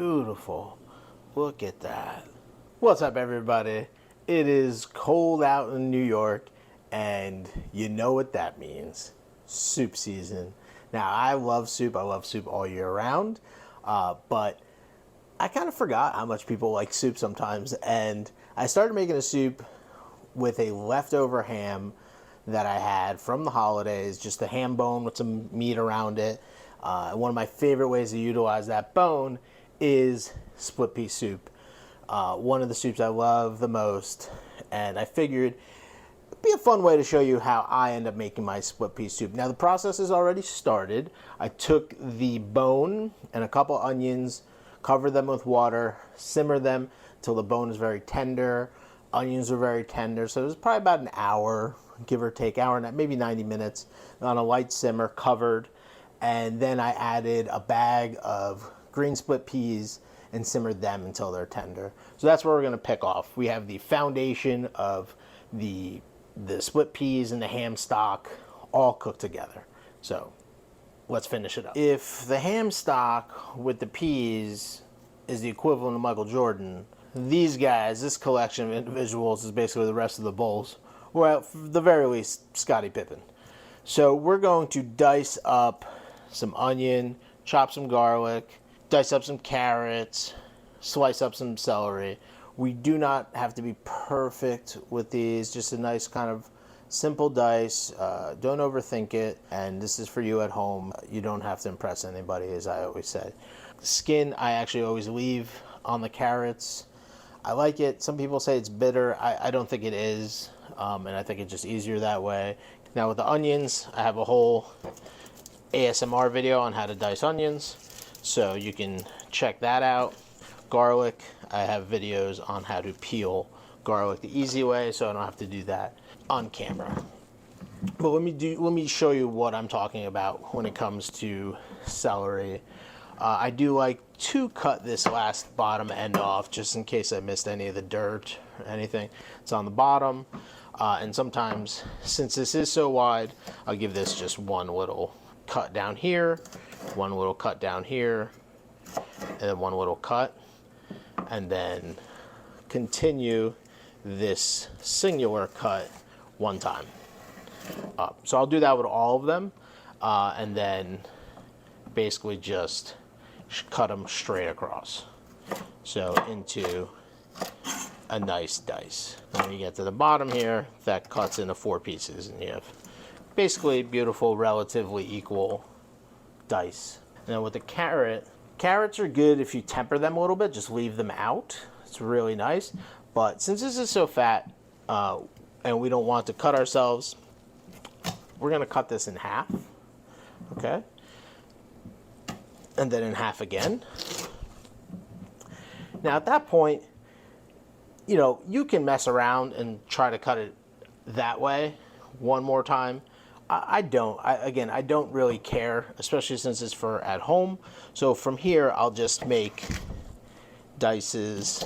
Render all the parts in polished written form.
beautiful. Look at that. What's up, everybody? It is cold out in New York, and you know what that means. Soup season. Now, I love soup. I love soup all year round, but I kind of forgot how much people like soup sometimes, and I started making a soup with a leftover ham that I had from the holidays, just a ham bone with some meat around it. One of my favorite ways to utilize that bone is split pea soup. One of the soups I love the most, and I figured it'd be a fun way to show you how I end up making my split pea soup. Now the process is already started. I took the bone and a couple onions, covered them with water, simmer them till the bone is very tender. Onions are very tender, so it was probably about an hour, give or take, hour and maybe 90 minutes on a light simmer, covered. And then I added a bag of green split peas and simmered them until they're tender. So that's where we're gonna pick off. We have the foundation of the split peas and the ham stock all cooked together. So let's finish it up. If the ham stock with the peas is the equivalent of Michael Jordan, these guys, this collection of individuals is basically the rest of the Bulls, or at the very least, Scottie Pippen. So we're going to dice up some onion, chop some garlic, dice up some carrots, slice up some celery. We do not have to be perfect with these, just a nice kind of simple dice. Don't overthink it, and this is for you at home. You don't have to impress anybody, as I always say. Skin, I actually always leave on the carrots. I like it. Some people say it's bitter. I don't think it is, and I think it's just easier that way. Now with the onions, I have a whole ASMR video on how to dice onions, so you can check that out. Garlic, I have videos on how to peel garlic the easy way, so I don't have to do that on camera. But let me show you what I'm talking about when it comes to celery. I do like to cut this last bottom end off just in case I missed any of the dirt or anything. It's on the bottom, and sometimes, since this is so wide, I'll give this just one little cut down here, one little cut down here, and then one little cut, and then continue this singular cut one time up. So I'll do that with all of them, and then basically just cut them straight across, so into a nice dice. And when you get to the bottom here, that cuts into 4 pieces, and you have basically beautiful, relatively equal dice. Now with the carrots are good if you temper them a little bit, just leave them out. It's really nice. But since this is so fat, and we don't want to cut ourselves, we're gonna cut this in half, okay? And then in half again. Now at that point, you know, you can mess around and try to cut it that way one more time. I don't really care, especially since it's for at home. So from here, I'll just make dices.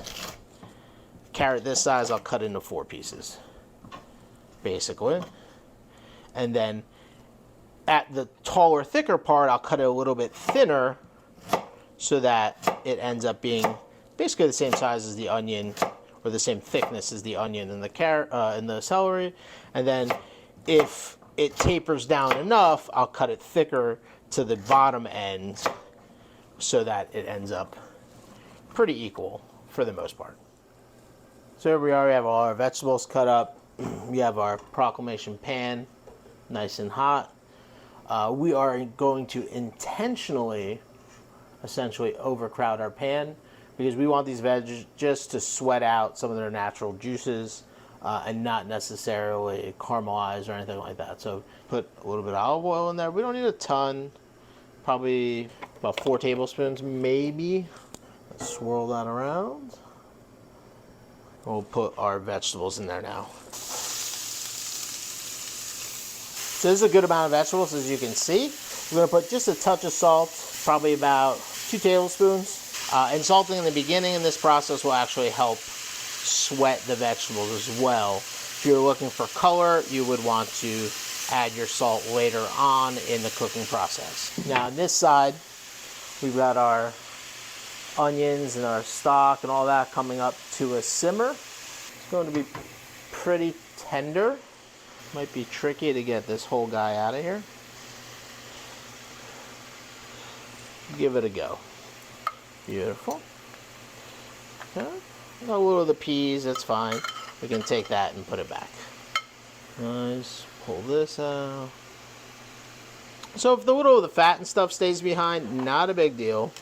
Carrot this size, I'll cut into 4 pieces, basically. And then at the taller, thicker part, I'll cut it a little bit thinner so that it ends up being basically the same size as the onion, or the same thickness as the onion and the carrot and the celery. And then if it tapers down enough, I'll cut it thicker to the bottom end so that it ends up pretty equal for the most part. So here we are, we have all our vegetables cut up. We have our proclamation pan, nice and hot. We are going to intentionally, essentially, overcrowd our pan because we want these veggies just to sweat out some of their natural juices and not necessarily caramelize or anything like that. So put a little bit of olive oil in there. We don't need a ton, probably about 4 tablespoons maybe. Let's swirl that around. We'll put our vegetables in there now. So this is a good amount of vegetables, as you can see. We're going to put just a touch of salt, probably about 2 tablespoons. And salting in the beginning in this process will actually help sweat the vegetables as well. If you're looking for color, you would want to add your salt later on in the cooking process. Now on this side, we've got our onions and our stock and all that coming up to a simmer. It's going to be pretty tender. Might be tricky to get this whole guy out of here. Give it a go. Beautiful. Okay. A little of the peas, that's fine. We can take that and put it back. Nice. Pull this out. So if the little of the fat and stuff stays behind, not a big deal,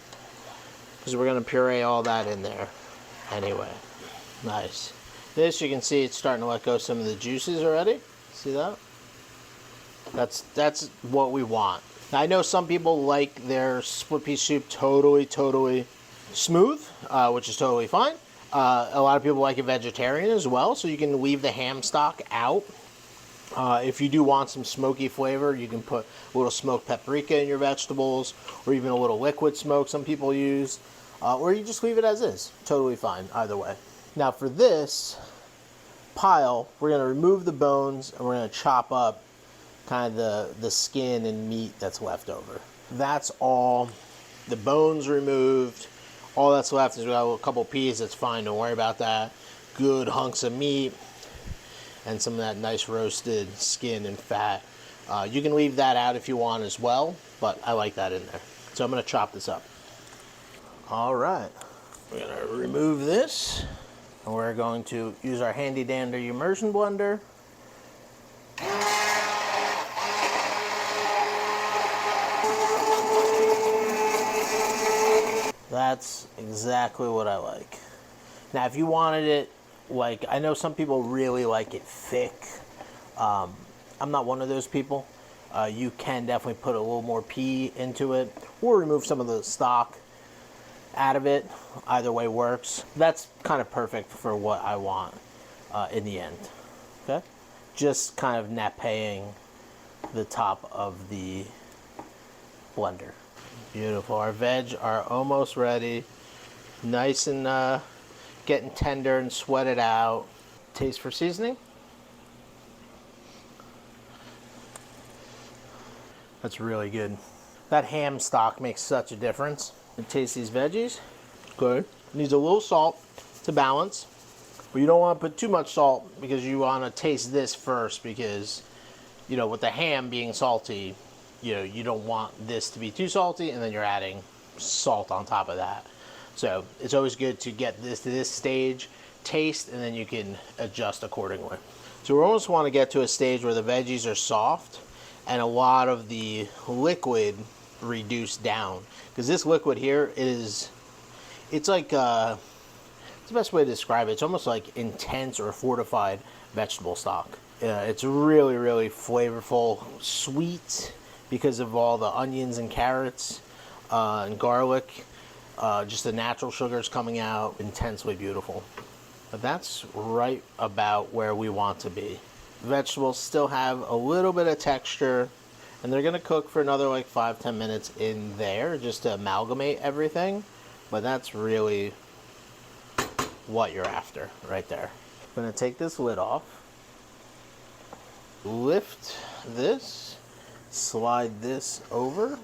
because we're going to puree all that in there anyway. Nice. This, you can see it's starting to let go some of the juices already. See that? That's what we want. Now, I know some people like their split pea soup totally smooth, which is totally fine. A lot of people like it vegetarian as well, so you can leave the ham stock out. If you do want some smoky flavor, you can put a little smoked paprika in your vegetables, or even a little liquid smoke some people use, or you just leave it as is. Totally fine, either way. Now for this pile, we're going to remove the bones, and we're going to chop up kind of the skin and meat that's left over. That's all. The bones removed. All that's left is we got a couple peas. That's fine. Don't worry about that. Good hunks of meat and some of that nice roasted skin and fat. You can leave that out if you want as well, but I like that in there. So I'm going to chop this up. All right. We're going to remove this, and we're going to use our handy dandy immersion blender. That's exactly what I like. Now, if you wanted it, like, I know some people really like it thick. I'm not one of those people. You can definitely put a little more pea into it, or remove some of the stock out of it. Either way works. That's kind of perfect for what I want in the end. Okay? Just kind of napping the top of the blender. Beautiful. Our veg are almost ready. Nice and getting tender and sweated out. Taste for seasoning. That's really good. That ham stock makes such a difference. And taste these veggies. Good. Needs a little salt to balance. But you don't want to put too much salt because you want to taste this first, because, you know, with the ham being salty, you know, you don't want this to be too salty, and then you're adding salt on top of that. So it's always good to get this to this stage, taste, and then you can adjust accordingly. So we almost want to get to a stage where the veggies are soft and a lot of the liquid reduced down. Because this liquid here is, it's like, it's the best way to describe it. It's almost like intense or fortified vegetable stock. It's really, really flavorful, sweet, because of all the onions and carrots and garlic. Just the natural sugars coming out. Intensely beautiful. But that's right about where we want to be. Vegetables still have a little bit of texture, and they're going to cook for another like 5-10 minutes in there just to amalgamate everything. But that's really what you're after right there. I'm going to take this lid off, lift this, slide this over,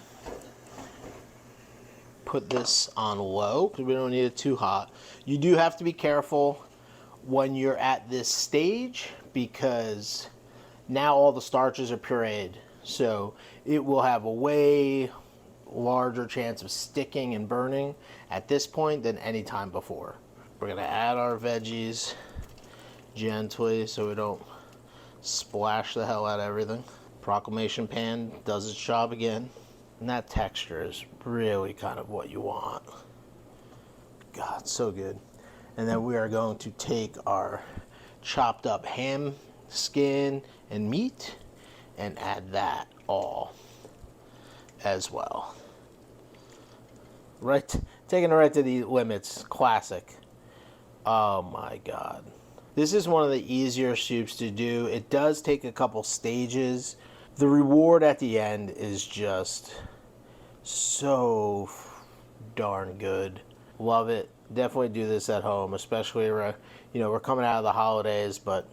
put this on low because we don't need it too hot. You do have to be careful when you're at this stage, because now all the starches are pureed, so it will have a way larger chance of sticking and burning at this point than any time before. We're going to add our veggies gently so we don't splash the hell out of everything. Proclamation pan does its job again. And that texture is really kind of what you want. God, so good. And then we are going to take our chopped up ham, skin, and meat and add that all as well. Right, taking it right to the limits. Classic. Oh my God. This is one of the easier soups to do. It does take a couple stages. The reward at the end is just so darn good. Love it. Definitely do this at home, especially, you know, we're coming out of the holidays, but,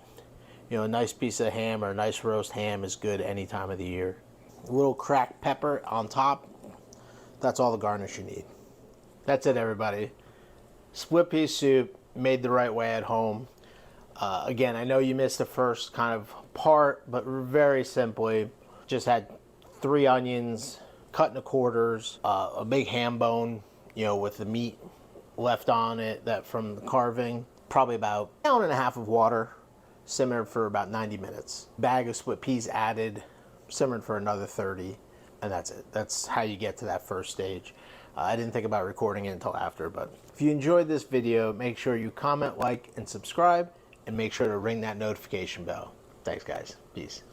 you know, a nice piece of ham or a nice roast ham is good any time of the year. A little cracked pepper on top. That's all the garnish you need. That's it, everybody. Split pea soup made the right way at home. Again, I know you missed the first kind of part, but very simply, just had 3 onions cut into quarters, a big ham bone, with the meat left on it that from the carving, probably about a gallon and a half of water, simmered for about 90 minutes. Bag of split peas added, simmered for another 30, and that's it. That's how you get to that first stage. I didn't think about recording it until after, but if you enjoyed this video, make sure you comment, like, and subscribe, and make sure to ring that notification bell. Thanks, guys. Peace.